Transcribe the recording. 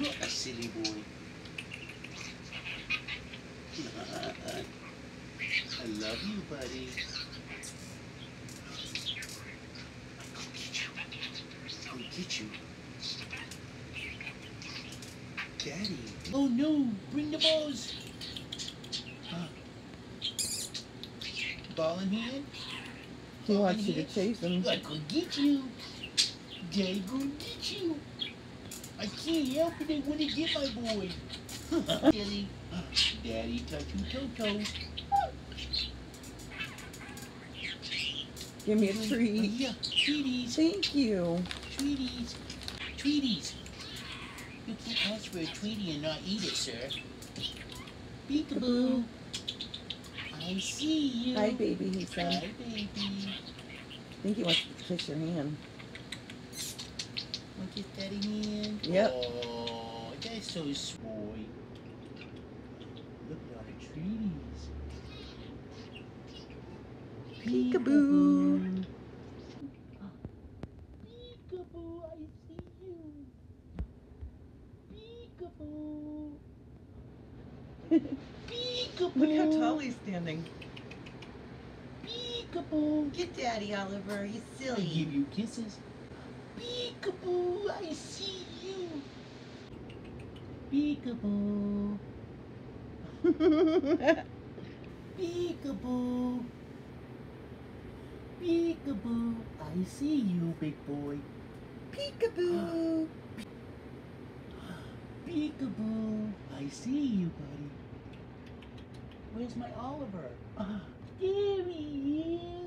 You're a silly boy. I love you, buddy. I'll get you. Daddy. Oh no, bring the balls. Ball in hand? He wants you to chase him. I could get you. Daddy gonna get you. I can't help it, I want to get my boy. Silly. Daddy, touch you, Toto. Give me a treat. Yeah, treaties. Thank you. Treaties. Treaties. You can't ask for a treaty and not eat it, sir. Peekaboo. I see you. Hi, baby, he said. Hi, baby. I think he wants to kiss your hand. Want to kiss daddy hand? Yep. Oh, that's so sweet. Look at all the treaties. Peekaboo. Peekaboo, I see you. Peekaboo. Peekaboo. Look how tall he's standing. Peekaboo. Get Daddy, Oliver. He's I silly. give you kisses. Peekaboo, I see you. Peekaboo. Peekaboo. Peekaboo, I see you, big boy. Peekaboo. Peekaboo, I see you, buddy. Where's my Oliver? There he is.